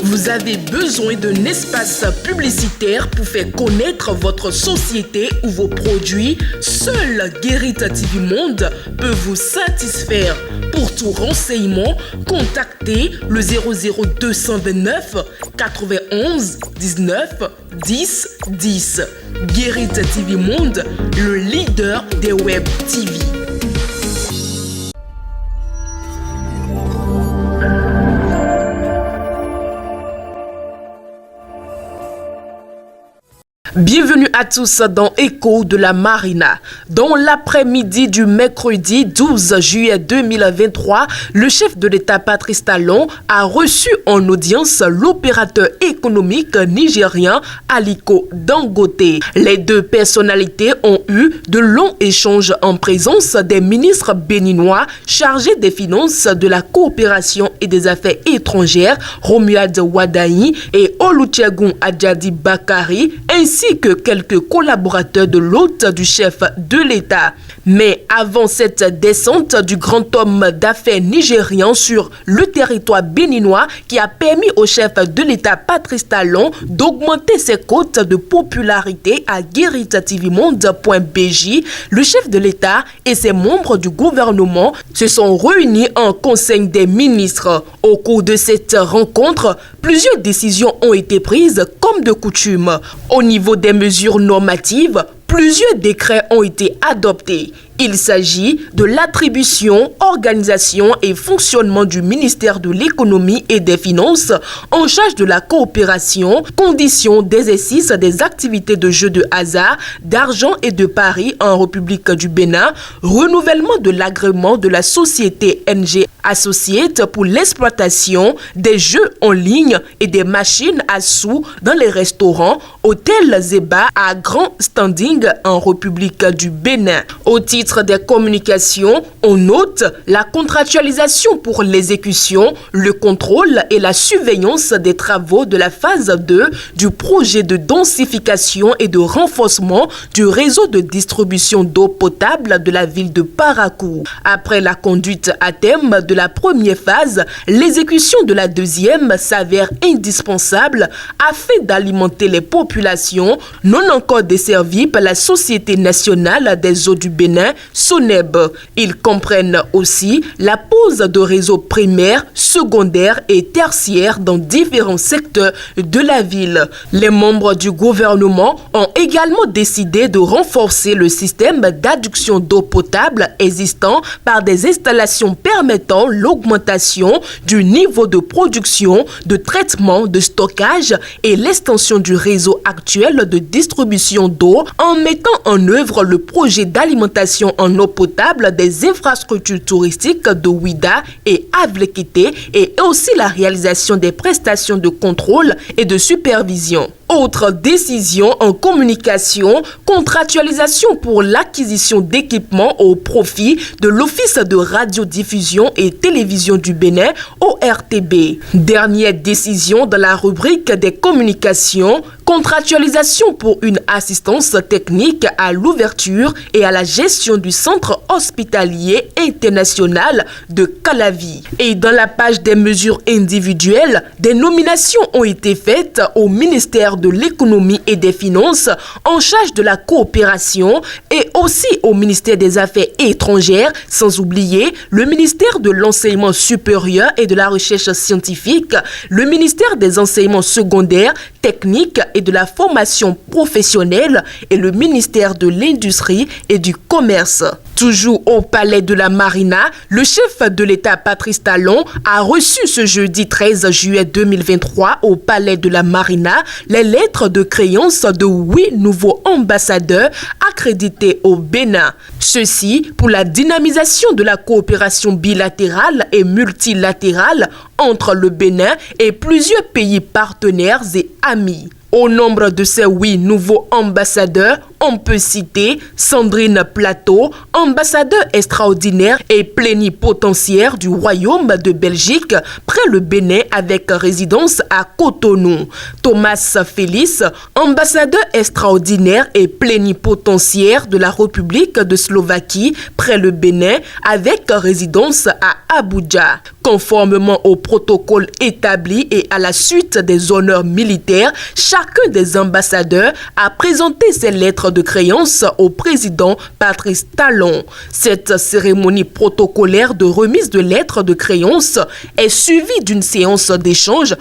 Vous avez besoin d'un espace publicitaire pour faire connaître votre société ou vos produits? Seul Guérit TV Monde peut vous satisfaire. Pour tout renseignement, contactez le 00229 91 19 10 10. Guérit TV Monde, le leader des web TV. Bienvenue à tous dans Écho de la Marina. Dans l'après-midi du mercredi 12 juillet 2023, le chef de l'État Patrice Talon a reçu en audience l'opérateur économique nigérien Aliko Dangote. Les deux personnalités ont eu de longs échanges en présence des ministres béninois chargés des finances, de la coopération et des affaires étrangères, Romuald Wadaï et Olusegun Adjadi Bakari, ainsi que quelques collaborateurs de l'hôte du chef de l'État. Mais avant cette descente du grand homme d'affaires nigérian sur le territoire béninois qui a permis au chef de l'État Patrice Talon d'augmenter ses cotes de popularité à gueritvmonde.bj, le chef de l'État et ses membres du gouvernement se sont réunis en conseil des ministres. Au cours de cette rencontre, plusieurs décisions ont été prises comme de coutume. Au niveau des mesures normatives, plusieurs décrets ont été adoptés. Il s'agit de l'attribution, organisation et fonctionnement du ministère de l'économie et des finances en charge de la coopération, conditions d'exercice des activités de jeux de hasard, d'argent et de paris en République du Bénin, renouvellement de l'agrément de la société NG Associate pour l'exploitation des jeux en ligne et des machines à sous dans les restaurants, hôtels et bars à grand standing en République du Bénin. Au titre des communications, on note la contractualisation pour l'exécution, le contrôle et la surveillance des travaux de la phase 2 du projet de densification et de renforcement du réseau de distribution d'eau potable de la ville de Parakou. Après la conduite à terme de la première phase, l'exécution de la deuxième s'avère indispensable afin d'alimenter les populations non encore desservies par la Société nationale des eaux du Bénin, SONEB. Ils comprennent aussi la pose de réseaux primaires, secondaires et tertiaires dans différents secteurs de la ville. Les membres du gouvernement ont également décidé de renforcer le système d'adduction d'eau potable existant par des installations permettant l'augmentation du niveau de production, de traitement, de stockage et l'extension du réseau actuel de distribution d'eau en mettant en œuvre le projet d'alimentation en eau potable des infrastructures touristiques de Ouida et Avlekite et aussi la réalisation des prestations de contrôle et de supervision. Autre décision en communication, contractualisation pour l'acquisition d'équipements au profit de l'Office de radiodiffusion et télévision du Bénin, ORTB. Dernière décision dans la rubrique des communications, contractualisation pour une assistance technique à l'ouverture et à la gestion du centre hospitalier international de Calavi. Et dans la page des mesures individuelles, des nominations ont été faites au ministère de l'économie et des finances en charge de la coopération et aussi au ministère des Affaires étrangères, sans oublier le ministère de l'enseignement supérieur et de la recherche scientifique, le ministère des enseignements secondaires, techniques et de la formation professionnelle et le ministère de l'Industrie et du Commerce. Toujours au palais de la Marina, le chef de l'État Patrice Talon a reçu ce jeudi 13 juillet 2023 au palais de la Marina les lettres de créance de 8 nouveaux ambassadeurs accrédités au Bénin. Ceci pour la dynamisation de la coopération bilatérale et multilatérale entre le Bénin et plusieurs pays partenaires et amis. Au nombre de ces 8 nouveaux ambassadeurs, On peut citer Sandrine Plateau, ambassadeur extraordinaire et plénipotentiaire du Royaume de Belgique près le Bénin avec résidence à Cotonou. Thomas Félix, ambassadeur extraordinaire et plénipotentiaire de la République de Slovaquie près le Bénin avec résidence à Abuja. Conformément au protocole établi et à la suite des honneurs militaires, chacun des ambassadeurs a présenté ses lettres de créance au président Patrice Talon. Cette cérémonie protocolaire de remise de lettres de créance est suivie d'une séance d'échange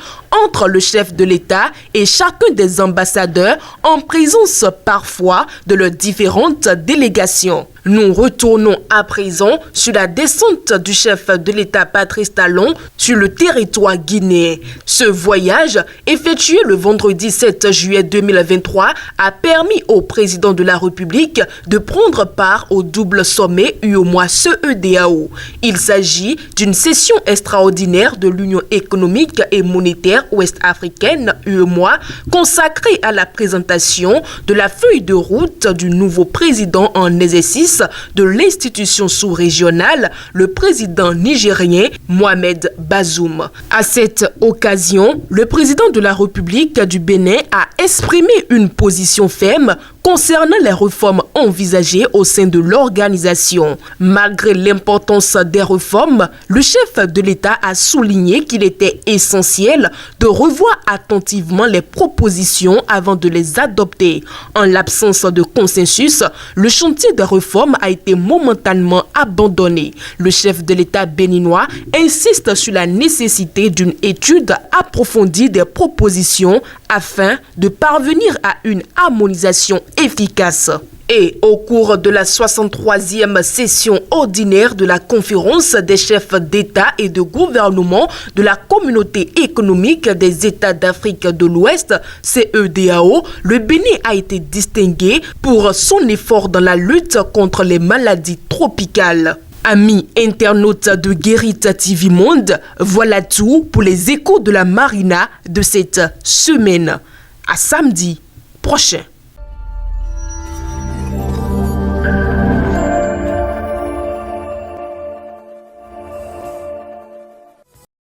entre le chef de l'État et chacun des ambassadeurs en présence parfois de leurs différentes délégations. Nous retournons à présent sur la descente du chef de l'État Patrice Talon sur le territoire guinéen. Ce voyage, effectué le vendredi 7 juillet 2023, a permis au président de la République de prendre part au double sommet UEMOA-CEDEAO. Il s'agit d'une session extraordinaire de l'Union économique et monétaire ouest-africaine UEMOA consacrée à la présentation de la feuille de route du nouveau président en exercice de l'institution sous-régionale, le président nigérien Mohamed Bazoum. À cette occasion, le président de la République du Bénin a exprimé une position ferme concernant les réformes envisagées au sein de l'organisation. Malgré l'importance des réformes, le chef de l'État a souligné qu'il était essentiel de revoir attentivement les propositions avant de les adopter. En l'absence de consensus, le chantier de réforme a été momentanément abandonné. Le chef de l'État béninois insiste sur la nécessité d'une étude approfondie des propositions afin de parvenir à une harmonisation efficace. Et au cours de la 63e session ordinaire de la conférence des chefs d'État et de gouvernement de la communauté économique des États d'Afrique de l'Ouest, CEDEAO, le Bénin a été distingué pour son effort dans la lutte contre les maladies tropicales. Amis internautes de Guérite TV Monde, voilà tout pour les échos de la Marina de cette semaine. À samedi prochain.